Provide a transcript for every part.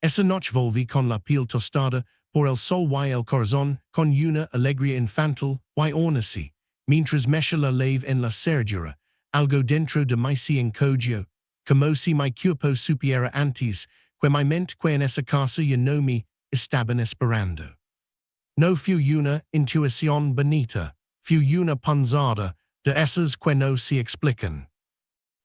Esa noche volví con la piel tostada por el sol y el corazón, con una alegría infantil y ornací, mientras mecha la lave en la cerradura, algo dentro de mí se encogió, como si mi cuerpo supiera antes, que mi mente que en esa casa ya no me estaban esperando. No fue una intuición bonita, fue una punzada de esas que no se explican.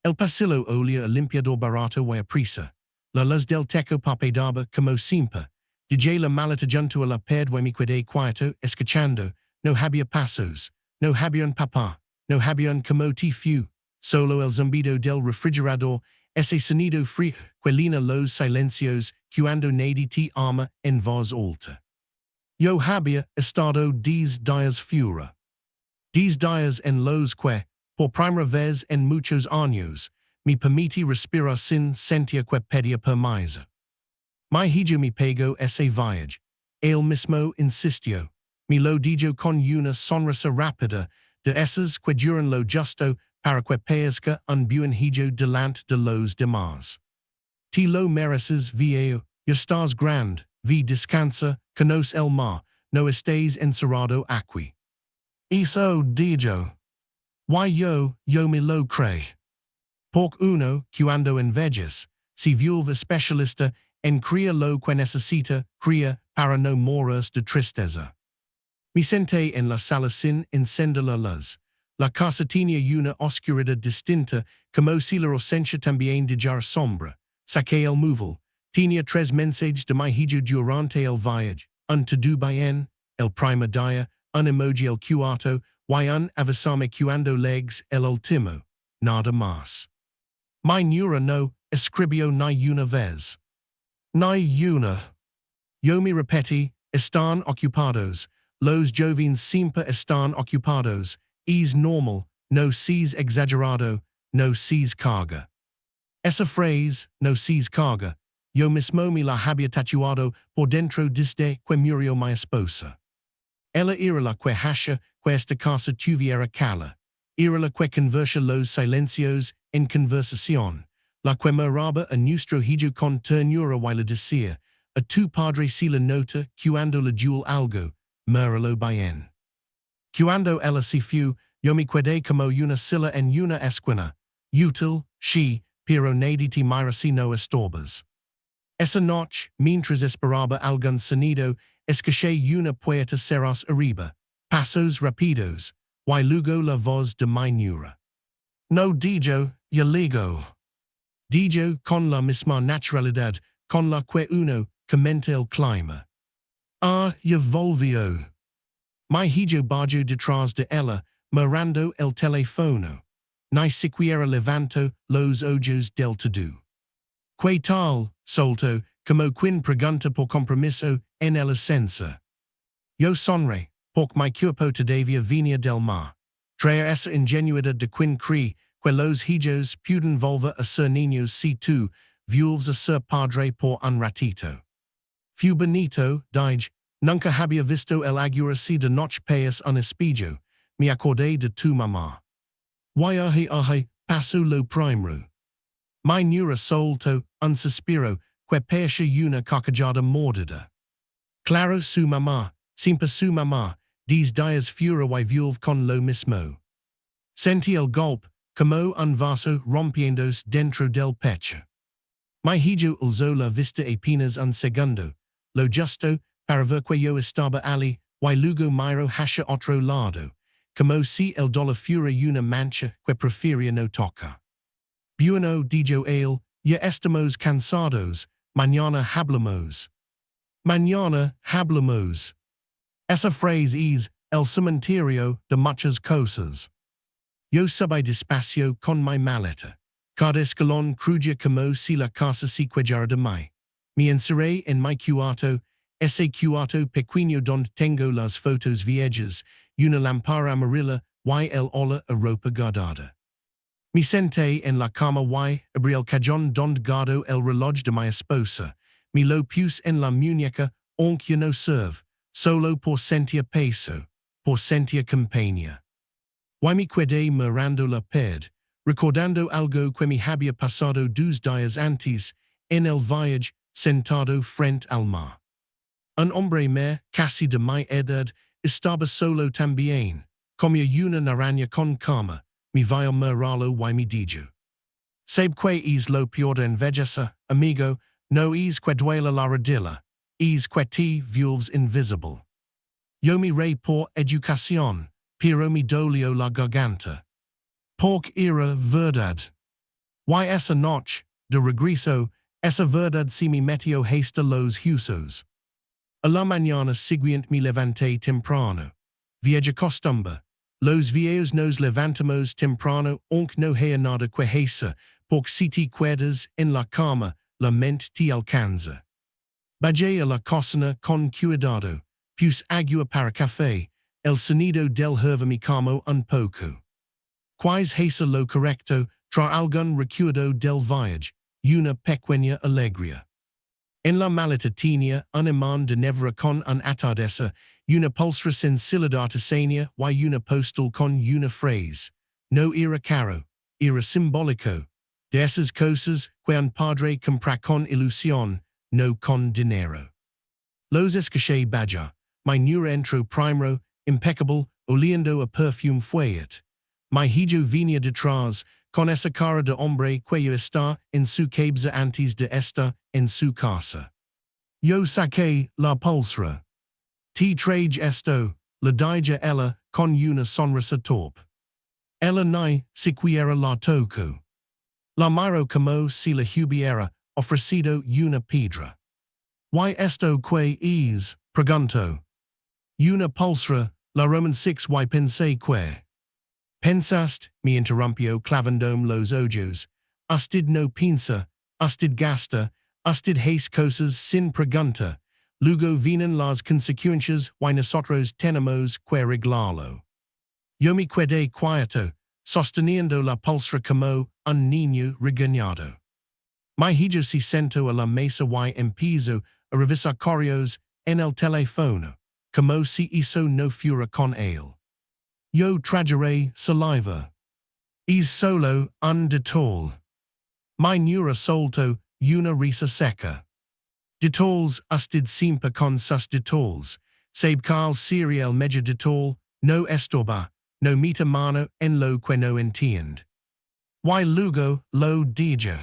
El pasillo olía a limpiador barato y a prisa. La luz del techo parpadeaba como siempre. Dejé la maleta junto a la pared y me quedé quieto, escuchando. No había pasos. No había un papá. No había un como te fue. Solo el zumbido del refrigerador, ese sonido frío que llena los silencios cuando nadie te ama en voz alta. Yo había estado 10 días fuera. 10 días en los que, por primera vez en muchos años, me permití respirar sin sentir que pedía permiso. Mi hijo me pagó ese viaje. Él mismo insistió. Me lo dijo con una sonrisa rápida, de esas que duran lo justo para que parezca un buen hijo delante de los demás. Te lo mereces, viejo, ya estás grande, descansa, conoce el mar, no estés encerrado aquí. Eso dijo. Yo me lo creo. Por uno, cuando envejas, se vuelve especialista en crear lo que necesita crear para no morir de tristeza. Me senté en la sala sin encender la luz. La casa tenía una oscuridad distinta, como si la ausencia también dejara sombra. Saqué el móvil. Tenía 3 mensajes de mi hijo durante el viaje. Un todo bien, el primer día, un emoji el cuarto, y un avisarme cuando legs el último. Nada más. Mi nuera no escribió ni una vez. Ni una. Yo me repetí, están ocupados. Los jóvenes siempre están ocupados. Es normal, no seas exagerado, no seas carga. Esa frase, no seas carga, yo mismo me la había tatuado por dentro desde que murió mi esposa. Ella era la que hacía que esta casa tuviera calor. Era la que convertía los silencios en conversación. La que miraba a nuestro hijo con ternura y le decía, a tu padre si la nota cuando le dio algo, míralo bien. Cuando ella se fue, yo me quedé como una silla en una esquina. Útil, sí, pero nadie te mira si no estorbas. Esa noche, mientras esperaba algún sonido, escuché una puerta cerrarse arriba, pasos rápidos, y luego la voz de mi nuera. No dijo, ya ligo. Dijo con la misma naturalidad, con la que uno comenta el clima. Ya volvió. Mi hijo bajó detrás de ella, mirando el teléfono. Ni siquiera levantó los ojos del todo. ¿Qué tal? Soltó, como quien pregunta por compromiso en el ascensor. Yo sonreí, porque mi cuerpo todavía venía del mar. Traer esa ingenuidad de quien cree que los hijos pueden volver a ser niños si tú vuelves a ser padre por un ratito. Fue bonito, dije, nunca había visto el agua así de noche payas un espejo, me acordé de tu mamá. Viaje, pasó lo primero. Mi nuera soltó un suspiro que parecía una carcajada mordida. Claro, su mamá, siempre su mamá, 10 días fuera y vuelve con lo mismo. Sentí el golpe, como un vaso rompiéndose dentro del pecho. Mi hijo alzó la vista apenas un segundo, lo justo para ver que yo estaba allí, y luego miró hacia otro lado, como si el dolor fuera una mancha que prefería no tocar. Bueno, dijo él, ya estamos cansados, mañana hablamos. Mañana hablamos. Esa frase es el cementerio de muchas cosas. Yo subí despacio con mi maleta. Cada escalón crujía como si la casa se cuidara de mí. Me encerré en mi cuarto, ese cuarto pequeño donde tengo las fotos viejas, una lámpara amarilla y el olor a ropa guardada. Me senté en la cama y abrí el cajón donde guardo el reloj de mi esposa. Me lo puse en la muñeca, aunque no sirve, solo por sentir peso, por sentir compañía. Y me quedé mirando la pared, recordando algo que me había pasado 2 días antes, en el viaje, sentado frente al mar. Un hombre me, casi de mi edad, estaba solo también, comía una naranja con calma, mi vio mirarlo y me dijo. Sabe que es lo peor de envejecer, amigo, no es que duela la rodilla, es que te vuelves invisible. Yo miré por educación, pero me dolió la garganta. Porque era verdad. Y esa noche, de regreso, esa verdad se me metió hasta los huesos. A la mañana siguiente me levanté temprano. Vieja costumbre. Los viejos nos levantamos temprano aunque no haya nada que hacer, porque si te quedas en la cama, la mente te alcanza. Bajé a la cocina con cuidado, puse agua para café, el sonido del hervor me calmó un poco. Quais hacer lo correcto, tra algún recuerdo del viaje, una pequeña alegría. En la maleta tenía un imán de nevera con un atardecer, una pulsera sensibilidad artesania y una postal con una frase. No era caro, era simbólico. De esas cosas que un padre compra con ilusión, no con dinero. Los escaché baja, mi neura entró primero, impecable, oliendo a perfume fuerte. Mi hijo venía detrás, con esa cara de hombre que ya está en su cabeza antes de estar en su casa. Yo saqué la pulsera. Te traje esto, la dije ella, con una sonrisa torpe. Ella ni siquiera la tocó. La miro como si la hubiera ofrecido una piedra. ¿Y esto qué es? Preguntó. Una pulsera, la Roman 6 y pensé que. Pensaste, me interrumpió clavandome los ojos. Usted no piensa, usted gasta, usted hace cosas sin pregunta. Luego vienen las consecuencias y nosotros tenemos que arreglarlo. Yo me quedé quieto, sosteniendo la pulsera como un niño regañado. Mi hijo se sentó a la mesa y empezó a revisar correos en el teléfono, como si eso no fuera con él. Yo tragaré saliva. Es solo un detall. Mi neura soltó una risa seca. Detalls usted siempre con sus detalls. Sabe cuál sería el mejor detall, no estorba, no meta mano en lo que no entiende. Y luego lo dijo.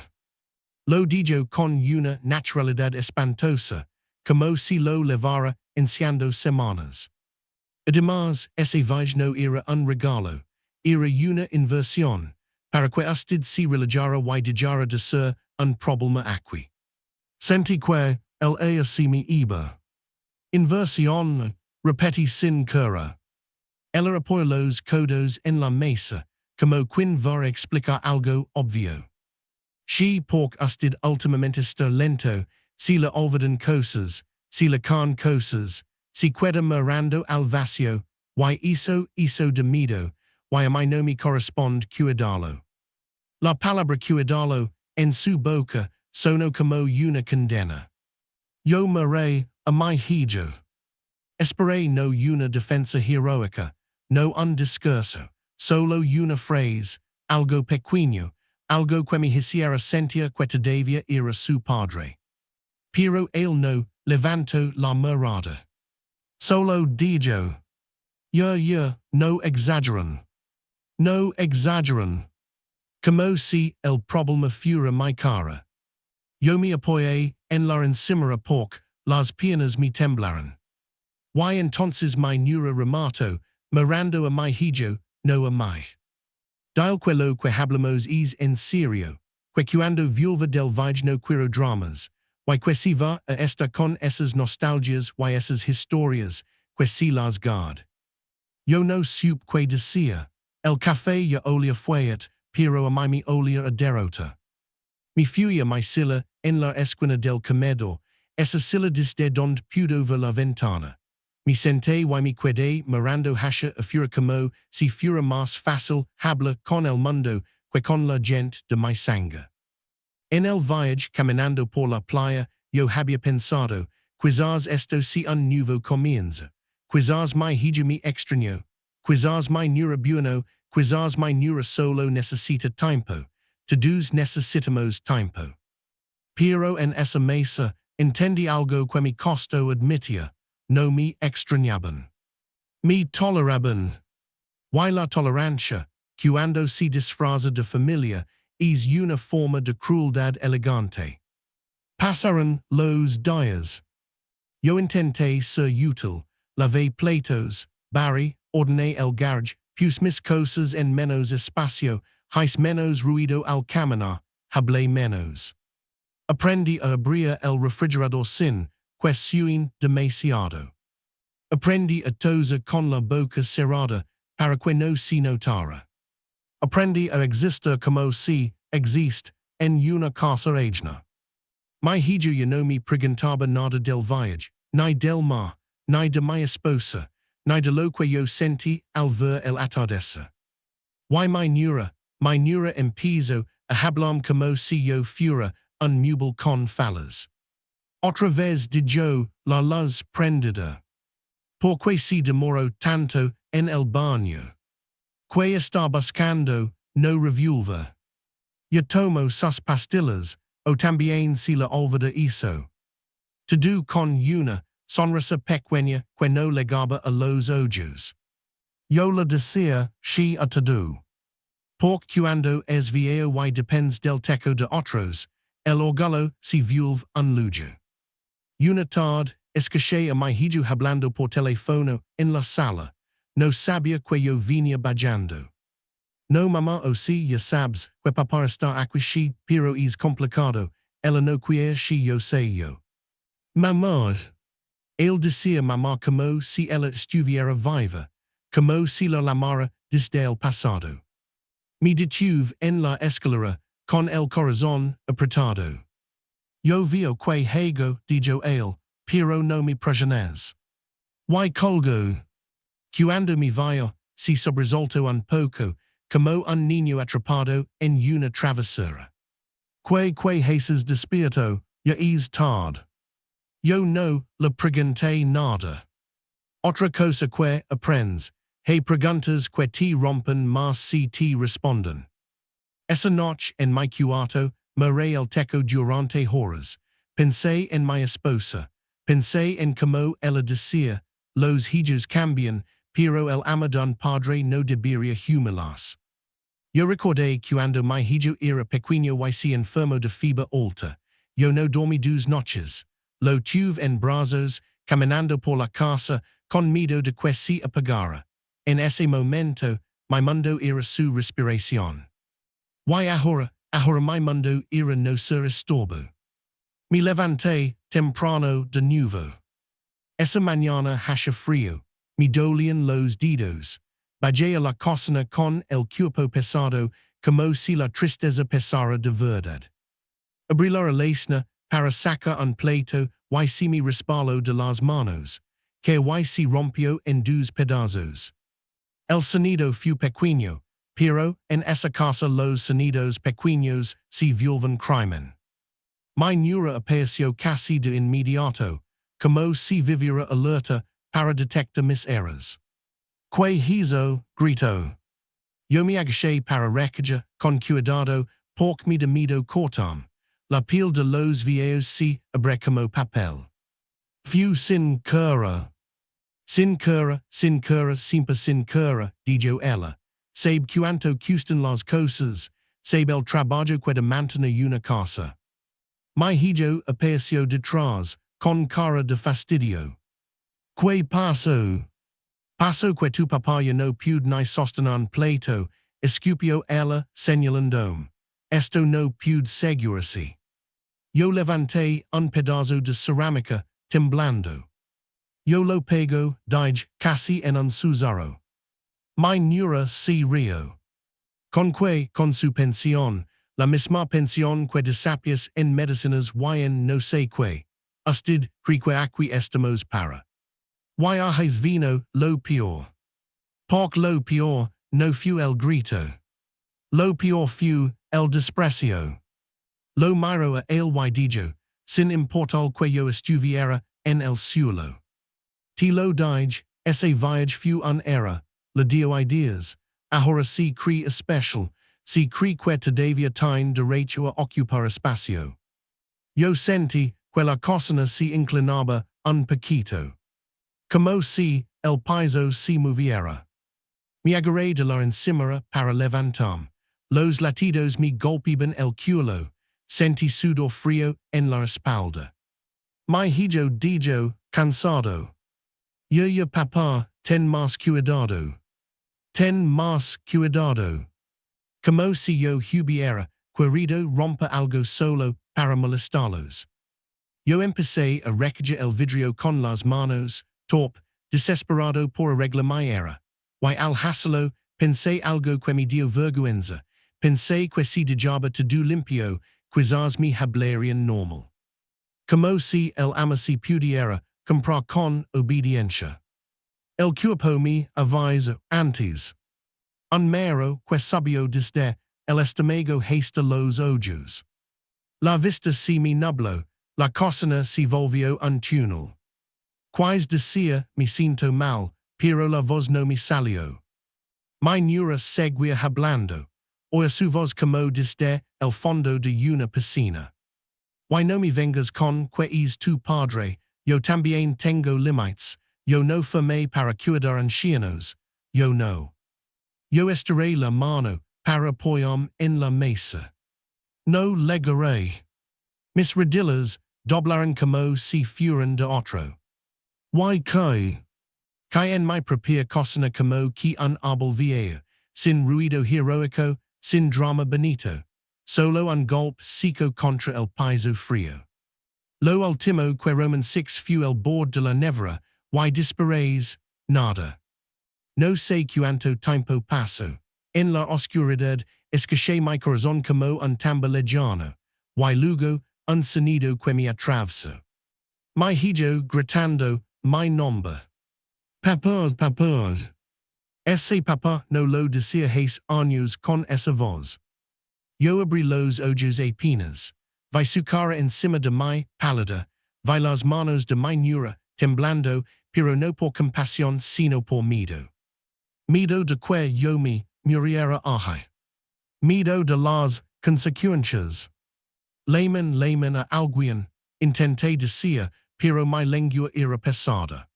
Lo dijo con una naturalidad espantosa, como si lo llevara enciando semanas. Además, ese viaje no era un regalo, era una inversión, para que usted se relajara y dejara de ser un problema aquí. Sentí que el ella se me iba. Inversión, repetí sin cura. Ella apoyó los codos en la mesa, como quien va a explicar algo obvio. Sí, porque usted últimamente está lento, si le olvidan cosas, si le can cosas, si queda mirando al vacío, y eso de miedo, y a mí no me corresponde cuidarlo. La palabra cuidarlo, en su boca, sonó como una condena. Yo miré a mi hijo. Esperé no una defensa heroica, no un discurso, solo una frase, algo pequeño, algo que me hiciera sentir que todavía era su padre. Pero él no levantó la mirada. Solo dijo. No exageran. No exageran. Como si el problema fuera mi cara. Yo me apoyé en la encimera porque las piernas me temblaron. Y entonces mi neura remató, mirando a mi hijo, no a mí. Dial que lo que hablamos es en serio, que cuando vuelva del viaje no quiero dramas, y que si va a estar con esas nostalgias y esas historias, que si las guard. Yo no supe que decía, el café ya olía fuerte, pero a mí me olía a derrota. Me fui a mi silla en la esquina del comedor, esa silla desde donde puedo ver la ventana. Me senté y me quedé mirando hacia afuera como si fuera más fácil hablar con el mundo que con la gente de mi sangre. En el viaje caminando por la playa, yo había pensado, quizás esto sea un nuevo comienzo, quizás mi hijo me extrañó, quizás mi neura bueno, quizás mi neura solo necesita tiempo, todos necesitamos tiempo. Pero en esa mesa, Intendi algo que me costó admitir, no me extrañaban. Me toleraban. Y la tolerancia, cuando se disfraza de familia, es una forma de crueldad elegante. Pasaron los días. Yo intenté ser útil, lavé platos, barrí, ordené el garage, puse mis cosas en menos espacio, hice menos ruido al caminar, hablé menos. Aprendí a abrir el refrigerador sin cuestión demasiado. Aprendí a toser con la boca cerrada para que no se notara. Aprendí a existir como si existe en una casa ajena. Mi hijo ya no me preguntaba nada del viaje, ni del mar, ni de mi esposa, ni de lo que yo sentí al ver el atardecer. Y mi nura empezó a hablar como si yo fuera un mubel con falas. Otra vez dijo la luz prendida. ¿Por qué se demoró tanto en el baño? ¿Qué está buscando? No revuelve. Yo tomo sus pastillas, o también se la olvida eso. Todo con una sonrisa pequeña que no llegaba a los ojos. Yo le decía sí a todo. Porque cuando es viejo y depends del techo de otros, el orgullo se vuelve un lujo. Una tarde, escuché a mi hijo hablando por teléfono en la sala. No sabía que yo venía bajando. No mamá o si ya sabes que papá está aquí pero es complicado, ella no quiere si yo sé yo. Mamá. Él decía mamá como si ella estuviera viva, como si la llamara desde el pasado. Me detuve en la escalera, con el corazón apretado. Yo veo que hago, dijo él, pero no me presiones. Y colgo. Cuando me vio, se sobresaltó un poco, como un niño atrapado en una travesura. Que haces despierto, ya es tarde. Yo no le pregunté nada. Otra cosa que aprendes, hay preguntas que te rompen más si te responden. Esa noche en mi cuarto, miré el techo durante horas. Pensé en mi esposa. Pensé en cómo ella decía, los hijos cambian, pero el ama de un padre no debería humilarse. Yo recordé cuando mi hijo era pequeño y se enfermó de fiebre alta. Yo no dormí 2 noches. Lo tuve en brazos, caminando por la casa, con miedo de que se apagara. En ese momento, mi mundo era su respiración. Y ahora mi mundo era no ser estorbo. Me levanté temprano de nuevo. Esa mañana hacía frío, me dolían los dedos. Bajé a la cocina con el cuerpo pesado, como si la tristeza pesara de verdad. Abrí la alacena para sacar un plato y se me resbaló de las manos, que se rompió en 2 pedazos. El sonido fue pequeño, pero en esa casa los sonidos pequeños se vuelven crimen. Mi nura apareció casi de inmediato, como si viviera alerta para detectar mis errores. ¿Qué hizo? Gritó. Yo me agaché para recoger, con cuidado, porque me da miedo cortarme. La piel de los viejos se abre como papel. Fue sin querer. Sin querer, siempre sin querer, dijo ella. Sabe cuanto cuestan las cosas, sabe el trabajo que mantener una casa. Mi hijo apareció detrás, con cara de fastidio. ¿Qué pasó? Pasó que tu papá ya no puede ni sostener un plato, escupió ella, señalando. Esto no puede asegurarse. Yo levanté un pedazo de cerámica, temblando. Yo lo pego, dije, casi en un susurro. Mi nura se rió. Con su pensión, la misma pensión que desapias en medicinas y en no sé qué. Usted cree que aquí estamos para. Y has vino lo peor. Porque lo peor no fue el grito. Lo peor fue el desprecio. Lo miro a él y dijo, sin importar que yo estuviera en el cielo. Te lo dije, ese viaje fue un error, le dio ideas. Ahora se cree especial, se cree que todavía tiene derecho a ocupar espacio. Yo sentí quella cosa si inclinaba un poquito. Como si el piso se moviera. Me agarré de la encimera para levantarme. Los latidos me golpeaban el culo. Sentí sudor frío en la espalda. Mi hijo dijo, cansado. Yo papá, ten más cuidado. Ten más cuidado. Como si yo hubiera querido romper algo solo para molestarlos. Yo empecé a recoger el vidrio con las manos, torpe, desesperado por arreglar mi era. Y al hacerlo, pensé algo que me dio vergüenza. Pensé que si dejaba todo limpio, quizás me hablarían normal. Como si el ama se pudiera comprar con obediencia. El cuerpo me avisa antes. Un mero que sabio desde el estómago hasta los ojos. La vista se me nubló, la cocina se volvió un túnel. Quais decía me siento mal, pero la voz no me salió. Mi neura seguía hablando, oía su voz como desde el fondo de una piscina. Why no me vengas con que es tu padre, yo también tengo límites, yo no formé para cuidar ancianos, yo no. Yo estiré la mano para apoyarme en la mesa. No legaré. Mis rodillas doblaron como si fueran de otro. Why que en mi propia cocina como que un árbol viejo, sin ruido heroico, sin drama bonito, solo un golpe seco contra el piso frío. Lo último que Roman 6 fue el bord de la nevera, y disparéis, nada. No sé cuánto tiempo pasó. En la oscuridad, escuché mi corazón como un tambor lejano, y luego, un sonido que me atravesó. Mi hijo gritando, mi nombre. Papá, papá. Ese papá no lo decía hace años con esa voz. Yo abrí los ojos apenas. Vi su cara encima de mi pálida, vi las manos de mi nuera, temblando, pero no por compasión sino por miedo. Miedo de que yo me muriera ahí. Miedo de las consecuencias. Layman a alguien, intenté decir, pero mi lengua era pesada.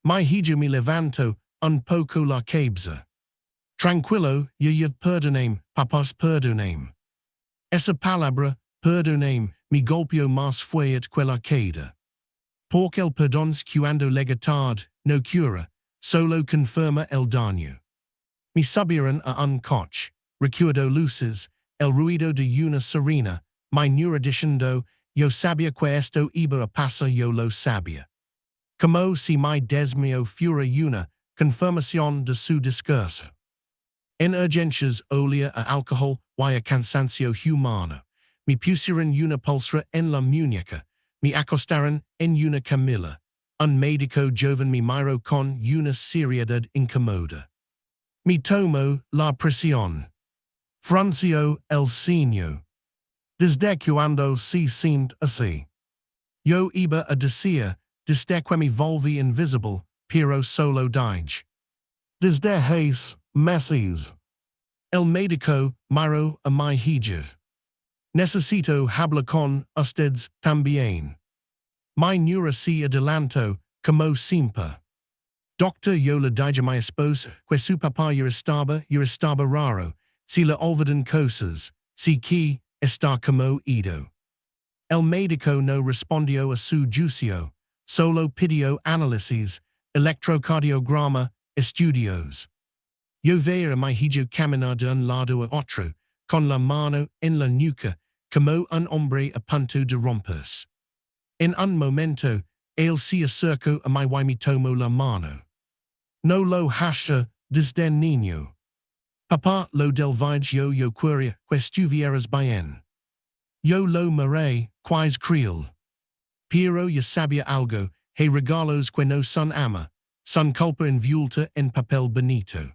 Mi hijo me levantó un poco la cabeza. Tranquilo, yo perdoname, papás perdoname. Esa palabra, perdoname, me golpeó más fuerte que la queda. Porque el perdón cuando llega tarde, no cura, solo confirma el daño. Me subieron a un coche, recuerdo luces, el ruido de una sirena, mi neura diciendo, yo sabía que esto iba a pasar, yo lo sabía. Como si mi desmio fuera una confirmación de su discurso. En urgencias olía a alcohol y a cansancio humano. Me pusieron una pulsera en la muñeca. Me acostaron en una camilla. Un médico joven me miró con una seriedad incómoda. Me tomó la presión. Frunció el ceño. Desde cuando se siente así. Yo iba a decir, desde que me volví invisible, pero solo dije. Desde hace meses. El médico miró a mi hijo. Necesito hablar con ustedes también. Mi neura se adelantó, como siempre. Doctor, yo le dije a mi esposa que su papá ya estaba raro, si le olvidan cosas, si que está como ido. El médico no respondió a su juicio, solo pidió análisis, electrocardiograma, estudios. Yo veía a mi hijo caminar de un lado a otro, con la mano en la nuca, como un hombre a punto de romperse. En un momento, él se acercó a mí y me tomó la mano. No lo hasha desde niño. Papá lo del video yo quería que estuvieras bien. Yo lo miré, quais creal. Pero ya sabía algo, hay regalos que no son ama, son culpa envuelta en papel bonito.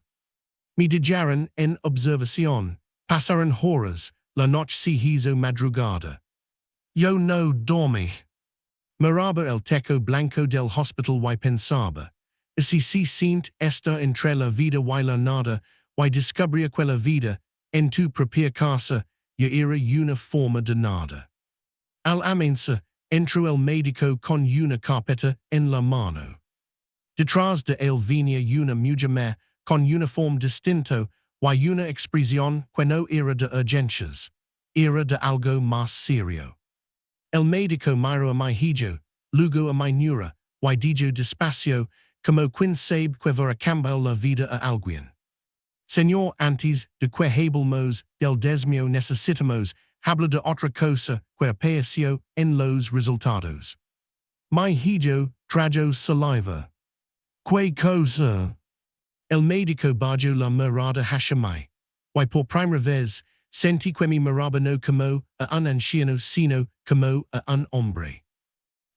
Me dejaron en observación, pasaron horas, la noche se hizo madrugada. Yo no dormí. Miraba el techo blanco del hospital y pensaba, si se siente esta entre la vida y la nada, y descubría que la vida, en tu propia casa, ya era una forma de nada. Al amensa, Entro el médico con una carpeta en la mano. Detrás de él venía una mujer con uniforme distinto y una expresión que no era de urgencias, era de algo más serio. El médico miró a mi hijo, luego a mi nuera, y dijo despacio, como quien sabe que va a cambiar la vida a alguien. Señor, antes de que hablemos del desmio necesitamos hablar de otra cosa que apareció en los resultados. Mi hijo trajo saliva. ¿Qué cosa? El médico bajó la mirada hacia mí, y por primera vez sentí que mi miraba no como a un anciano sino como a un hombre.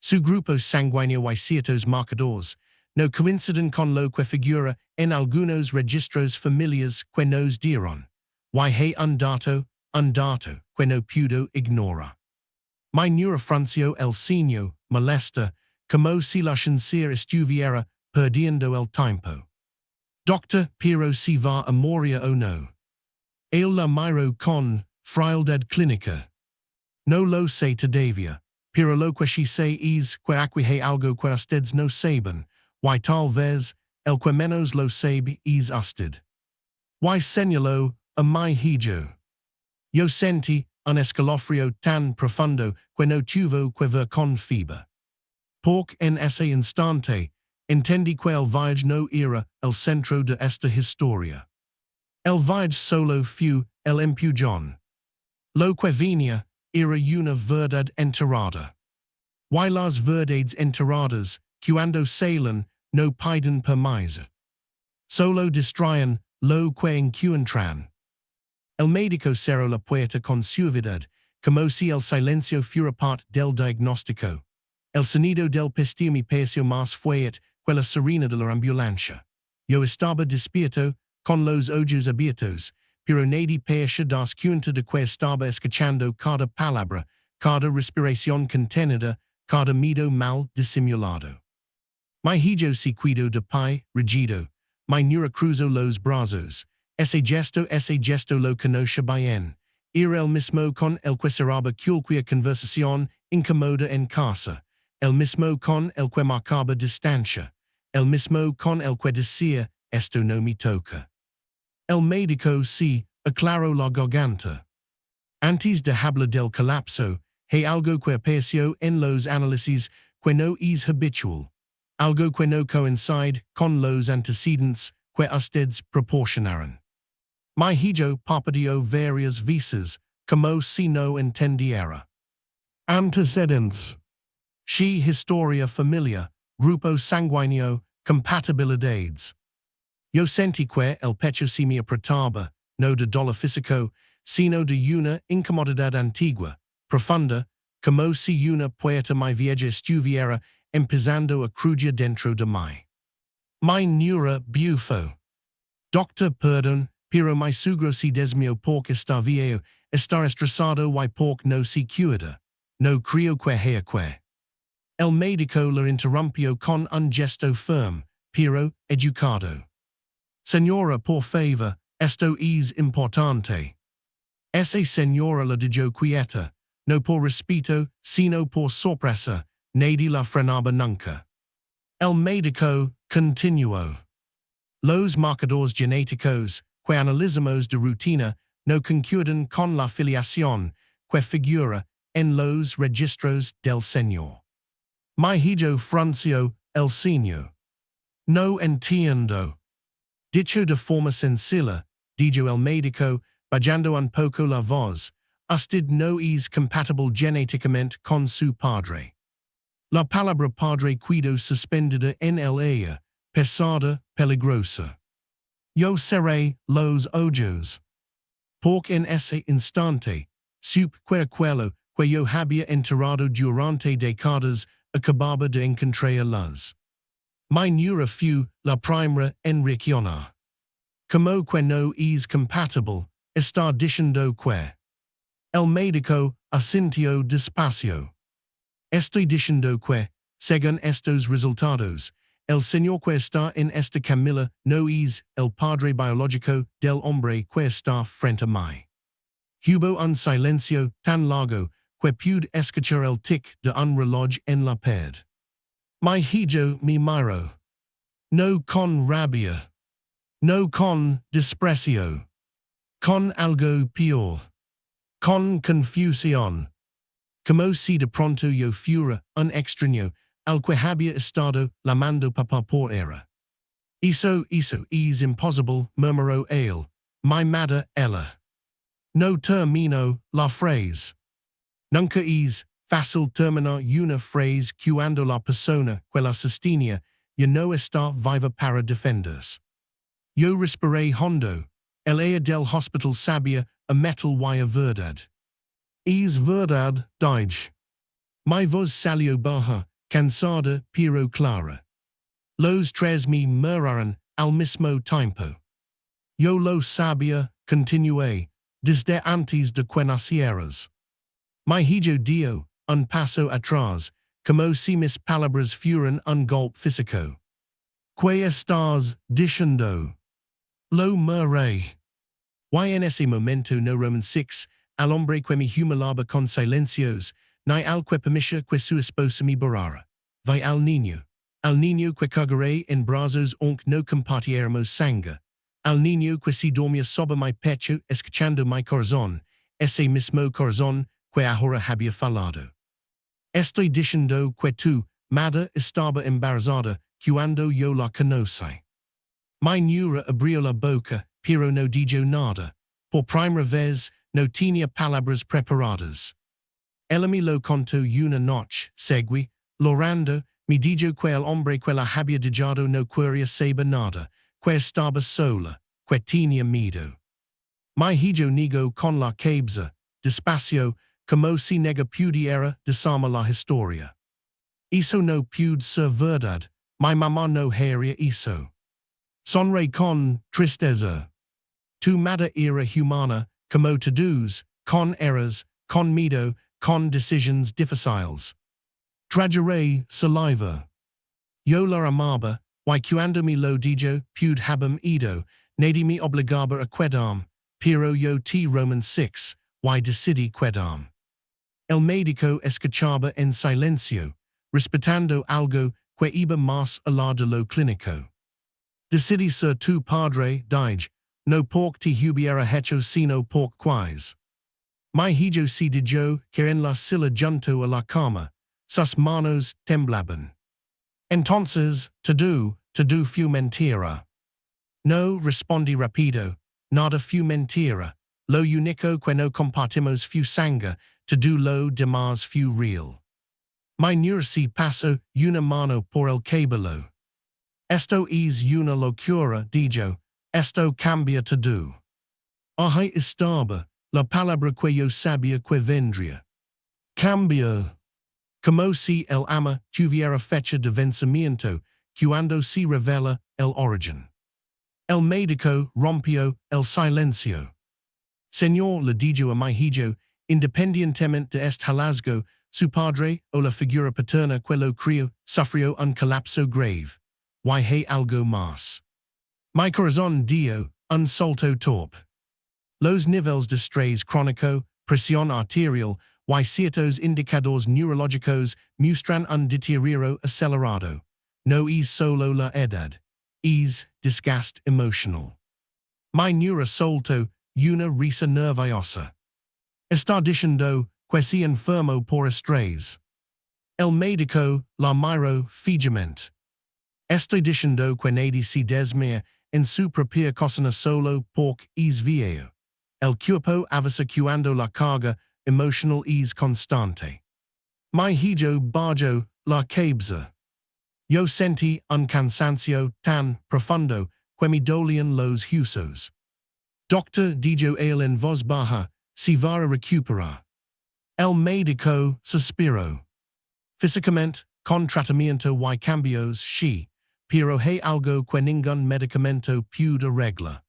Su grupo sanguíneo y ciertos marcadores no coinciden con lo que figura en algunos registros familiares que nos dieron, y hay un dato que no puedo ignorar. Mi nuera frunció el ceño, molesta, como si la sincera estuviera perdiendo el tiempo. Doctor, pero si va a morir o no. Él la miró con frialdad clínica. No lo sé todavía, pero lo que sí sé es que aquí hay algo que ustedes no saben, y tal vez el que menos lo sabe es usted. Y señaló a mi hijo. Yo sentí un escalofrío tan profundo que no tuvo que ver con fiebre. Porque en ese instante, entendí que el viaje no era el centro de esta historia. El viaje solo fue el empujón. Lo que venía era una verdad enterrada. Y las verdades enterradas, cuando salen, no piden permiso. Solo distraen lo que encuentran. El médico cerró la puerta con suavidad, como si el silencio fuera parte del diagnóstico. El sonido del pestillo me pareció más fuerte que la sirena de la ambulancia. Yo estaba despierto, con los ojos abiertos, pero nadie parecía darse cuenta de que estaba escuchando cada palabra, cada respiración contenida, cada miedo mal disimulado. Mi hijo se quedó de pie, rígido. Mi nuera cruzó los brazos. Ese gesto lo conoce bien. Era el mismo con el que cerraba cualquier conversación incómoda en casa. El mismo con el que marcaba distancia. El mismo con el que decía, esto no me toca. El médico se aclaró la garganta. Antes de hablar del colapso, hay algo que apareció en los análisis que no es habitual. Algo que no coincide con los antecedentes que ustedes proporcionaron. Mi hijo parpadeó varias veces, como si no entendiera. Antecedentes. Sí, historia, familia, grupo sanguíneo, compatibilidades. Yo sentí que el pecho se me apretaba, no de dolor físico, sino de una incomodidad antigua, profunda, como si una puerta muy vieja estuviera empezando a crujir dentro de mí. Mi nuera bufó. Doctor, perdón, pero mi suegro se desmayó porque está viejo, está estresado y porque no se cuida. No creo que haya que. El médico la interrumpió con un gesto firme, pero educado. Señora, por favor, esto es importante. Esa señora la dijo quieta, no por respeto, sino por sorpresa, nadie la frenaba nunca. El médico continuó. Los marcadores genéticos que analizamos de rutina no concuerdan con la filiación que figura en los registros del señor. Mi hijo frunció el ceño. No entiendo. Dicho de forma sencilla, dijo el médico, bajando un poco la voz, usted no es compatible genéticamente con su padre. La palabra padre quedó suspendida en el aire, pesada, peligrosa. Yo cerré los ojos. Porque en ese instante, supe que aquello que yo había enterrado durante décadas acababa de encontrarlas. Mi nuera fue la primera en reaccionar. Como que no es compatible, está diciendo que. El médico asintió despacio. Estoy diciendo que, según estos resultados, el señor que está en esta camilla no es el padre biológico del hombre que está frente a mí. Hubo un silencio tan largo que pude escuchar el tic de un reloj en la pared. Mi hijo me miró. No con rabia. No con desprecio. Con algo peor. Con confusión. Como si de pronto yo fuera un extraño, al que había estado llamando papá por era. Eso is impossible, murmuró él. Mi madre ella. No termino la phrase. Nunca es fácil terminar una phrase cuando la persona que la sostenía ya no está viva para defenderse. Yo respiré hondo. El aire del hospital sabía a metal y a verdad. Es verdad, dije. Mi voz salió baja, cansada pero clara. Los tres me miraron al mismo tiempo. Yo lo sabía, continué, desde antes de que nacieras. Mi hijo dio un paso atrás, como si mis palabras fueran un golpe físico. ¿Qué estás diciendo? Lo miré. Y en ese momento no Roman 6, al hombre que me humilaba con silencios, ni al que permitía que su esposa me borrara. Vi al niño que cargaré en brazos aunque no compartiéramos sangre, al niño que se dormía sobre mi pecho escuchando mi corazón, ese mismo corazón que ahora había fallado. Estoy diciendo que tu madre estaba embarazada cuando yo la conocí. Mi nuera abrió la boca, pero no dijo nada. Por primera vez, no tenía palabras preparadas. Ella me lo contó una noche, seguí, llorando, me dijo que el hombre que la había dejado no quería saber nada, que estaba sola, que tenía miedo. Mi hijo negó con la cabeza, despacio, como si nega pudiera desarmar la historia. Eso no puede ser verdad, mi mamá no haría eso. Sonreí con tristeza. Tu madre era humana, como todos, con errors, con miedo, con decisions difíciles. Tragaré saliva. Yo la amaba, y cuando me lo dijo, pude haberme ido, nadie me obligaba a quedarme, pero yo te Roman 6, y decidí quedarme. El médico escuchaba en silencio, respetando algo que iba más allá de lo clínico. Decidí ser tu padre, dije, no porque te hubiera hecho sino porque quais. Mi hijo se dijo que en la silla junto a la cama, sus manos temblaban. Entonces, todo fue mentira. No, respondí rápido, nada fue mentira. Lo único que no compartimos fue sangre, todo lo demás fue real. Mi nuera se pasó una mano por el cabello. Esto es una locura, dijo, esto cambia todo. Ahí estaba, la palabra que yo sabía que vendría. Cambia. Como si el ama tuviera fecha de vencimiento, cuando se revela el origen. El médico rompió el silencio. Señor, le dijo a mi hijo, independientemente de este hallazgo, su padre o la figura paterna que lo crió sufrió un colapso grave. Y hay algo más. Mi corazón dio un salto torpe. Los niveles de estrés crónico, presión arterial, y ciertos indicadores neurológicos muestran un deterioro acelerado. No es solo la edad. Es desgaste emocional. Mi nuera soltó una risa nerviosa. Está diciendo que se enfermó por estrés. El médico la miró fijamente. Estoy diciendo que nadie se desmaya en su propia cocina solo porque es viejo. El cuerpo avisa cuando la carga emocional es constante. Mi hijo bajó la cabeza. Yo sentí un cansancio tan profundo que me dolían los huesos. Doctor, dijo él en voz baja, se va a recuperar. El médico suspiró. Físicamente, con tratamiento y cambios, sí, pero hay algo que ningún medicamento puede arreglar.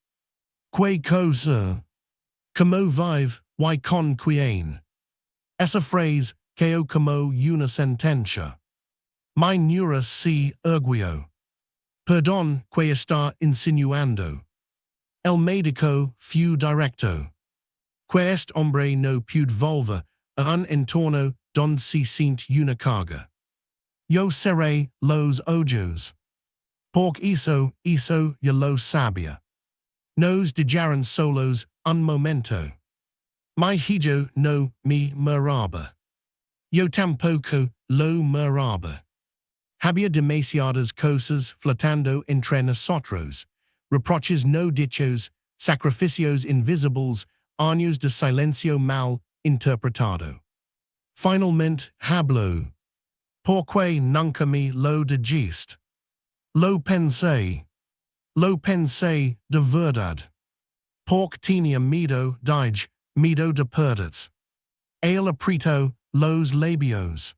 ¿Qué cosa? Como vive, y con quién? Esa frase quedó como una sentencia. Mi nuera se irguió. Perdón, ¿qué está insinuando? El médico fue directo. Que este hombre no puede volver un entorno donde se siente una carga. Yo seré los ojos. Porque eso yo lo sabía. Nos dejaron solos un momento. Mi hijo no me miraba. Yo tampoco lo miraba. Había demasiadas cosas flotando entre nosotros, reproches no dichos, sacrificios invisibles, años de silencio mal interpretado. Finalmente habló. Porque nunca me lo dijiste. Lo pensé de verdad. Porque tenía miedo de perder. Él apretó los labios.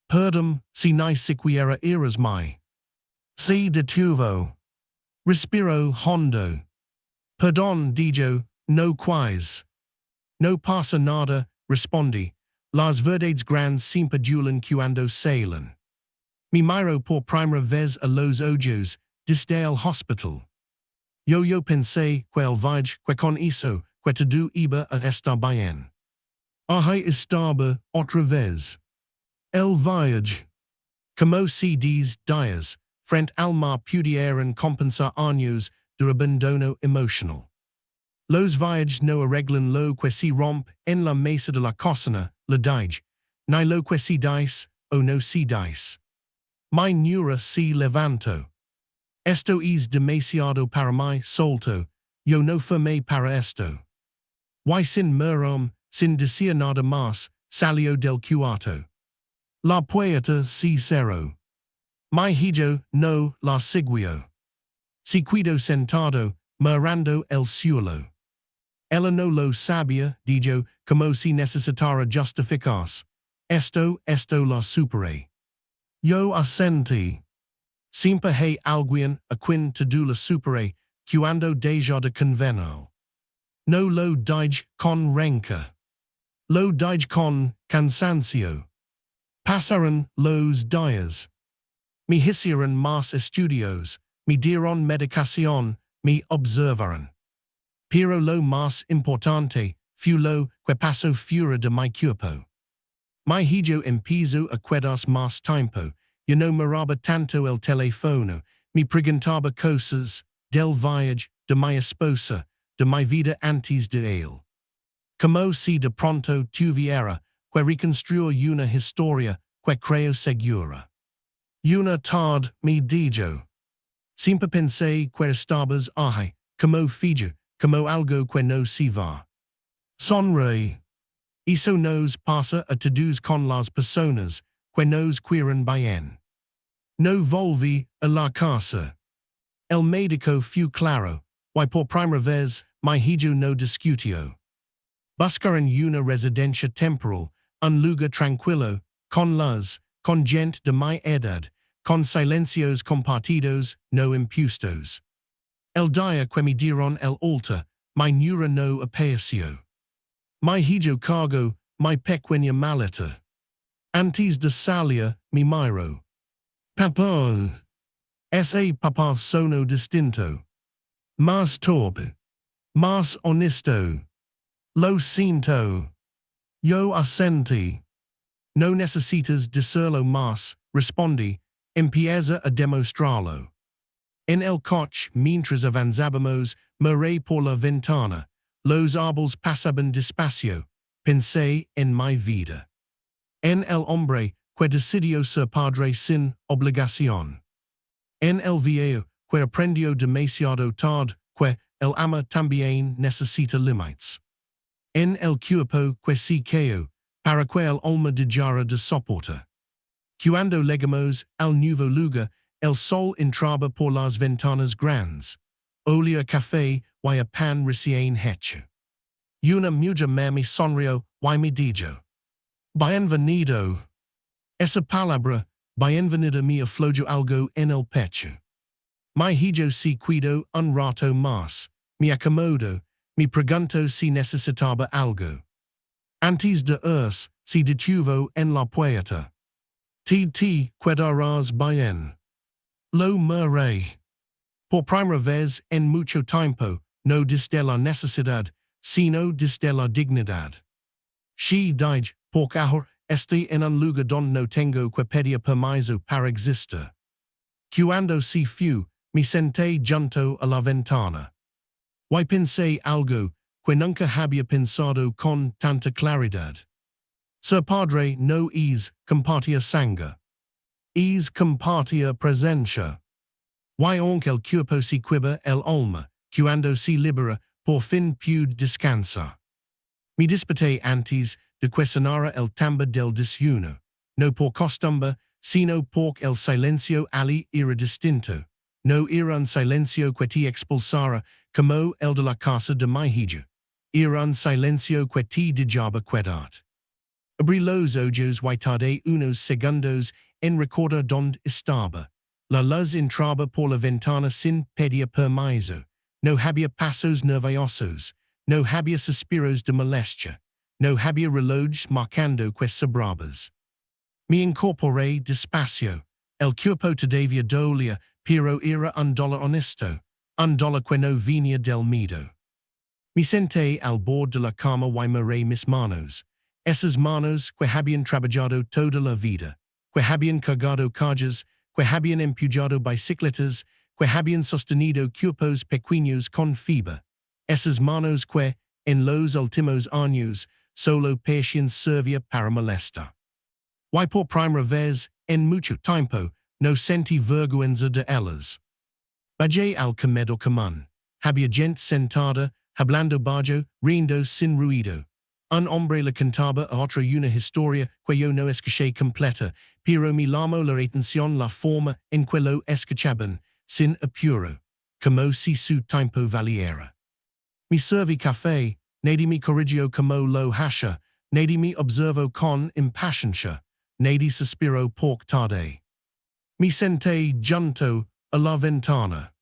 Perdón si ni siquiera eras mí. Se detuvo. Respiró hondo. Perdón dijo, no quais. No pasa nada, respondí. Las verdades grandes siempre duelen cuando salen. Me miro por primera vez a los ojos, desde el hospital. Yo pensé que el viaje que con eso, que todo iba a estar bien. Ahí estaba otra vez. El viaje. Como si días, frente al mar pudieran compensar años de abandono emocional. Los viajes no arreglan lo que se rompe en la mesa de la cocina, le dije, ni lo que se dice o no se dice. Mi neura se levantó. Esto es demasiado para mí solto, yo no firmé para esto. Y sin mirarme, sin decir nada más, salió del cuarto. La puerta se cerró. Mi hijo no la siguió. Se quedó sentado, mirando el cielo. Ella no lo sabía, dijo, como si necesitara justificarse. Esto la superé. Yo asentí. Siempre hay alguien a quien todo la superé, cuando deja de convenir. No lo dije con rencor. Lo dije con cansancio. Pasaron los días. Me hicieron más estudios, me dieron medicación, me observaron. Pero lo más importante fue lo que pasó fuera de mi cuerpo. Mi hijo empezó a quedarse más tiempo, yo no miraba tanto el teléfono, me preguntaba cosas, del viaje, de mi esposa, de mi vida antes de él. Como si de pronto tuviera que reconstruir una historia que creo segura. Una tarde me dijo. Siempre pensé que estabas ahí, como fijo, como algo que no se va. Sonreí. Eso nos pasa a todos con las personas que nos quieren bien. No volví a la casa. El médico fue claro, y por primera vez, mi hijo no discutió. Buscaron una residencia temporal, un lugar tranquilo, con gente de mi edad, con silencios compartidos, no impuestos. El día que me dieron el alta, mi neura no apareció. Mi hijo cargó mi pequeña maleta. Antes de salir, me miró. Papá. Ese papá sonó distinto. Más torpe. Más honesto. Lo siento. Yo asentí. No necesitas decirlo más, respondí, empieza a demostrarlo. En el coche, mientras avanzábamos, miré por la ventana. Los árboles pasaban despacio. Pensé en mi vida. En el hombre que decidió ser padre sin obligación. En el viejo que aprendió demasiado tarde que el ama también necesita límites. En el cuerpo que se quedó, para que el alma dejara de soportar. Cuando llegamos al nuevo lugar, el sol entraba por las ventanas grandes. Olía a café y a pan recién hecho. Una mujer me sonrió y me dijo. Bienvenido. Esa palabra, bienvenida me aflojó algo en el pecho. Mi hijo se quedó un rato más. Me acomodó. Me preguntó si necesitaba algo. Antes de irse, se detuvo en la puerta. Te quedarás bien. Lo miré. Por primera vez en mucho tiempo, no desde la necesidad, sino desde la dignidad. She dijo, por ahora estoy en un lugar donde no tengo que pedir permiso para existir. Cuando se fue, me senté junto a la ventana. Y pensé algo que nunca había pensado con tanta claridad. Ser padre no es compartir sangre. Es compartir presencia. Y aunque el cuerpo se quiebra el alma, cuando se libera, por fin pude descansar. Me desperté antes de que sonara el tambor del desayuno, no por costumbre, sino porque el silencio allí era distinto. No era un silencio que te expulsara como el de la casa de mi hijo. Era un silencio que te dejaba quedarte. Abrí los ojos y tardé unos segundos en recordar dónde estaba. La luz entraba por la ventana sin pedir permiso. No había pasos nerviosos. No había suspiros de molestia. No había relojes marcando que sobrabas. Me incorporé despacio. El cuerpo todavía dolía, pero era un dolor honesto. Un dolor que no venía del miedo. Me senté al borde de la cama y miré mis manos. Esas manos que habían trabajado toda la vida. Que habían cargado cargas, que habían empujado bicicletas, que habían sostenido cuerpos pequeños con fibra. Esas manos que, en los últimos años, solo parecían servir para molestar. Y por primera vez, en mucho tiempo, no sentí vergüenza de ellas. Bajé al comedor común. Había gente sentada, hablando bajo, riendo sin ruido. Un hombre le cantaba a otro una historia que yo no escuché completa, pero me llamó la atención la forma en que lo escuchaban, sin apuro, como si su tiempo valiera. Me serví café, nadie me corrigió como lo hacía, nadie me observó con impaciencia, nadie suspiró por tarde. Me senté junto a la ventana.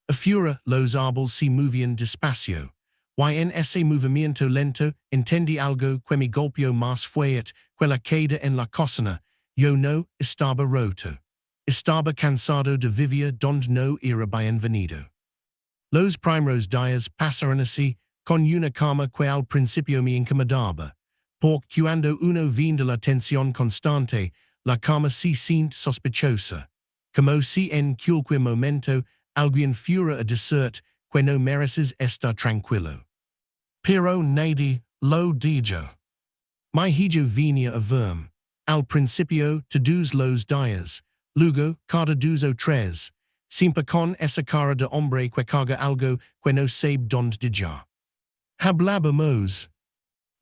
Afuera los árboles se movían despacio. Y en ese movimiento lento entendí algo que me golpeó más fuerte que la queda en la cocina. Yo no estaba roto. Estaba cansado de vivir donde no era bienvenido. Los primeros días pasaron así, con una calma que al principio me incomodaba. Porque cuando uno viene la tensión constante, la calma se siente sospechosa. Como si en cualquier momento alguien fuera a decir que no mereces estar tranquilo. Pero nadie lo dijo. Mi hijo venía a verme. Al principio todos los días, luego cada 2 o 3, siempre con esa cara de hombre que carga algo que no sabe dónde dejar. Hablábamos,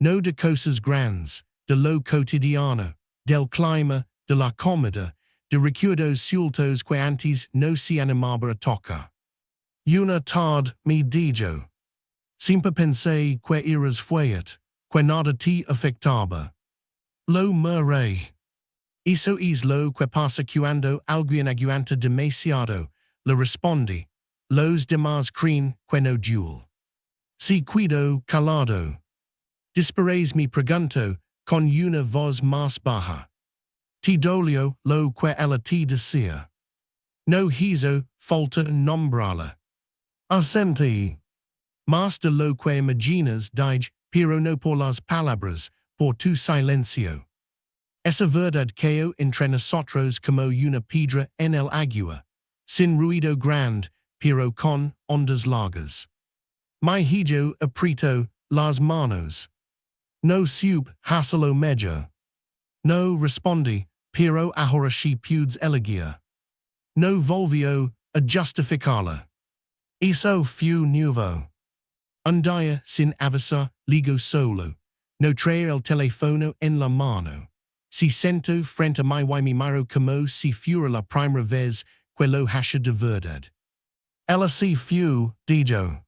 no de cosas grandes, de lo cotidiano, del clima, de la comida, de recuerdos sueltos que antes no se animaba a tocar. Una tarde me dijo, siempre pensé que eras fuerte, que nada te afectaba. Lo miré. Eso es lo que pasa cuando alguien aguanta demasiado, le respondí. Los demás creen que no duele. Si quedo calado. Después me preguntó, con una voz más baja. Te dolió lo que ella te decía. No hizo falta nombrarla. Asentí. Más de lo que imaginas dije, pero no por las palabras, por tu silencio. Esa verdad cayó entre nosotros como una piedra en el agua, sin ruido grande, pero con ondas largas. Mi hijo apretó las manos. No supe hacerlo mejor. No respondí, pero ahora sí pude elegir. No volvió a justificarla. Eso fue nuevo. Un día sin avisar, ligo solo. No traer el teléfono en la mano. Se sentó frente a mí y me miró como si fuera la primera vez que lo hacía de verdad. Ella se fue, dijo.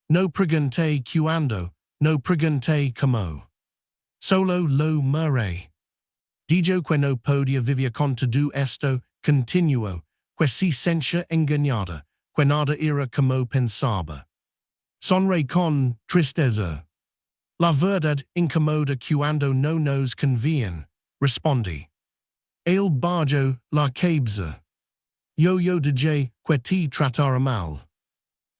No pregunté cuándo, no pregunté cómo. Solo lo miré. Dijo que no podía vivir con todo esto, continuó, que se sentía engañada, que nada era como pensaba. Sonreí con tristeza. La verdad incomoda cuando no nos conviene, respondí. El bajo la cabeza. Yo dije que te tratara mal.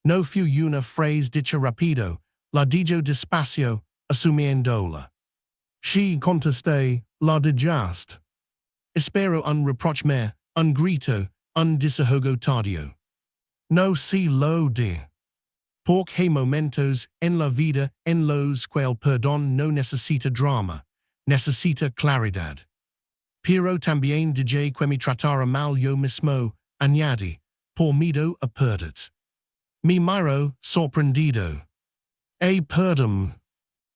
No fue una frase dicha rápido, la dijo despacio, asumiéndola. Si contesté, la digest. Espero un reprochme, un grito, un desahogo tardio. No si lo de. Porque hay momentos en la vida en los que el perdón no necesita drama, necesita claridad. Pero también dije que me tratara mal yo mismo, añadí, por miedo a perder. Me miro sorprendido. Perdón.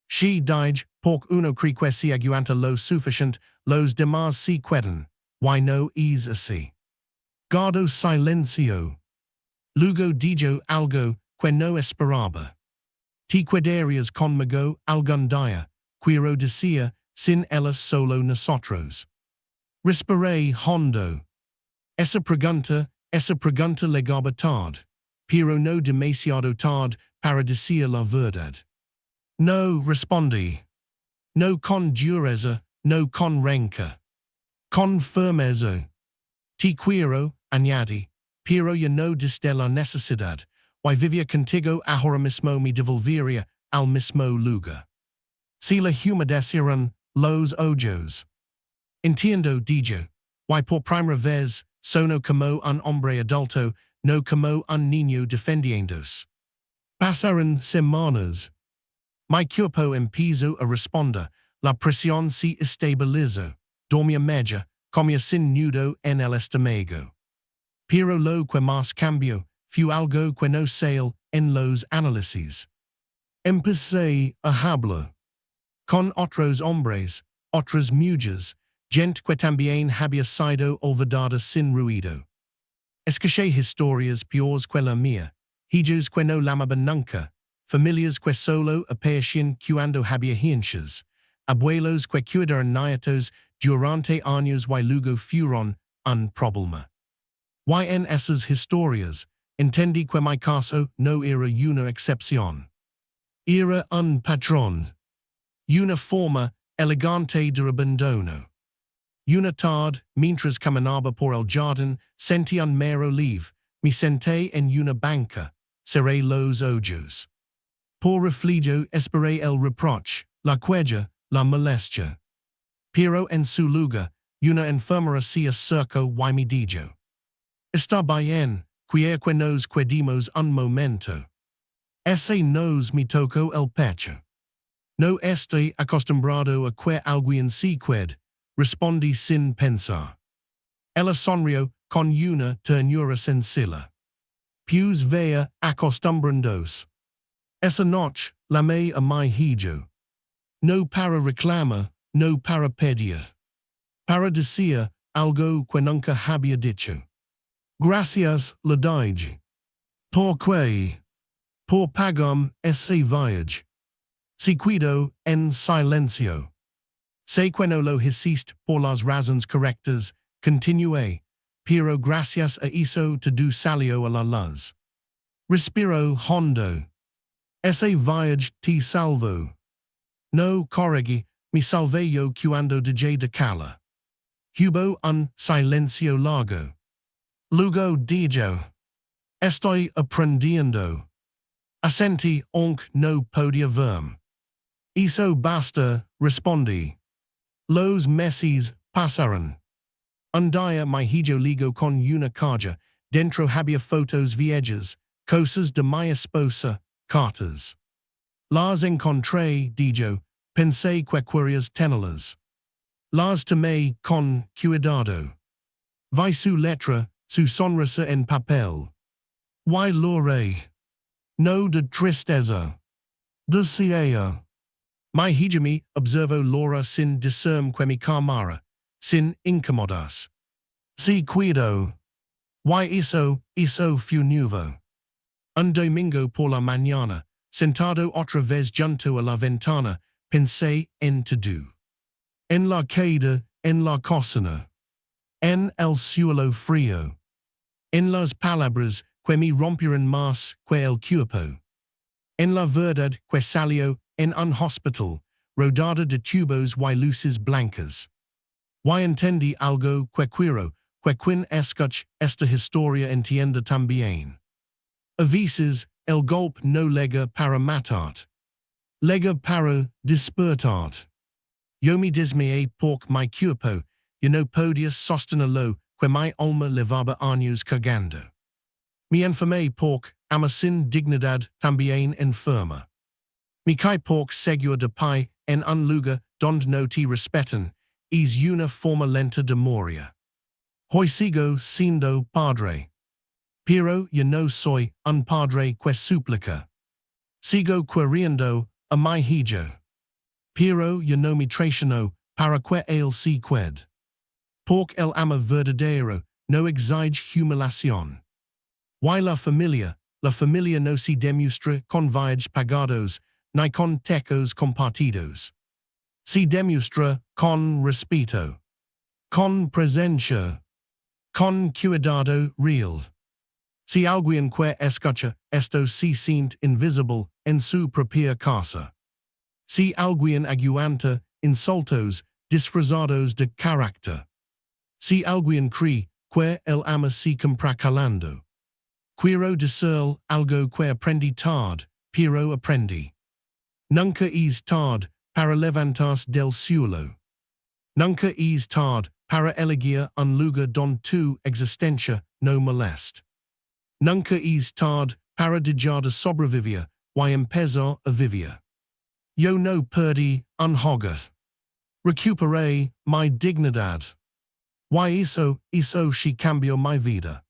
Si dije, porque uno cree que si aguanta lo suficiente, los demás si quedan. Why no es así. Guardo silencio. Luego dijo algo que no esperaba. Te quedarías conmigo algún día, quiero decir, sin ellos solo nosotros. Respiré hondo. Esa pregunta llegaba tarde, pero no demasiado tarde para decir la verdad. No respondí. No con dureza, no con rencor. Con firmeza. Te quiero, añadí, pero ya no desde la necesidad. Y vivir contigo ahora mismo me devolvería al mismo lugar. Si la humedecieron los ojos. Entiendo, dijo. Y por primera vez, sono como un hombre adulto, no como un niño defendiéndose. Pasaron semanas. Mi cuerpo empezó a responder, la presión se estabilizó, dormía mejor, comía sin nudo en el estómago. Pero lo que más cambió, fue algo que no sale en los análisis. Empecé a hablar con otros hombres, otras mujeres, gente que también había sido olvidada sin ruido. Escuché historias peores que la mía, hijos que no llamaban nunca, familias que solo aparecían cuando había hinchas, abuelos que cuidaron nietos durante años y luego fueron un problema. Y en esas historias, entendí que mi caso no era una excepción. Era un patrón. Una forma elegante de abandono. Una tarde, mientras caminaba por el jardín, sentí un mero live, me senté en una banca, cerré los ojos. Por reflejo esperé el reproche, la queja, la molestia. Pero en su lugar, una enfermera se acercó y me dijo: Está bien, quiero que nos quedemos un momento. Ese nos me tocó el pecho. No estoy acostumbrado a que alguien se quede, respondí sin pensar. Ella sonrió con una ternura sencilla. Pues vaya acostumbrándose. Esa noche, llamé a mi hijo. No para reclamar, no para pedir. Para decir algo que nunca había dicho. Gracias, le dije. Por pagarme ese viaje. Se quedó en silencio. Sé que no lo hiciste por las razones correctas, continué, pero gracias a eso todo salió a la luz. Respiro hondo. Ese viaje te salvó. No corregí, me salvé yo cuando dejé de cala. Hubo un silencio largo. Luego dijo: Estoy aprendiendo. Asentí aunque no podía verme. Eso basta, respondí. Los meses pasaron. Un día mi hijo ligó con una caja, dentro había fotos viejas, cosas de mi esposa, cartas. Las encontré, dijo, pensé que querías tenerlas. Las tomé con cuidado. Vi su letra, su sonrisa en papel. Y lloré. No de tristeza. Decía. Mi hijo me observó Laura sin decirme que mi cámara, sin incomodas. Si cuido. Y eso fue nuevo. Un domingo por la mañana, sentado otra vez junto a la ventana, pensé en todo. En la queda, en la cocina. En el suelo frío. En las palabras que me rompieron más que el cuerpo. En la verdad que salió en un hospital, rodada de tubos y luces blancas. Y entendí algo que quiero, que quien escuche esta historia entienda también. A veces, el golpe no lega para matarte. Lega para despertarte. Yo me dismay pork my cuerpo, yo no podia sostenerlo, que mi alma levaba años cagando. Mi enfermé pork, ama sin dignidad también enferma. Mi kai pork seguro de pai, en un lugar donde no te respetan, es una forma lenta de moria. Hoy sigo siendo padre. Pero yo no soy un padre que suplica. Sigo queriendo a mi hijo. Pero yo no me traiciono para que él se quede. Porque el ama verdadero no exige humillación. Y la familia no se demuestra con viajes pagados, ni con tecos compartidos. Se demuestra con respeto, con presencia, con cuidado real. Si alguien que escucha esto se siente invisible en su propia casa. Si alguien aguanta insultos disfrazados de carácter. Si alguien cree que el ama se compra calando. Quiero decir algo que aprendí tarde, pero aprendí. Nunca es tarde para levantarse del suelo. Nunca es tarde para elegir un lugar donde tu existencia no moleste. Nunca es tarde para dejar de sobrevivir y empezar a vivir. Yo no perdí un hogar. Recuperé mi dignidad. Y eso she cambió mi vida.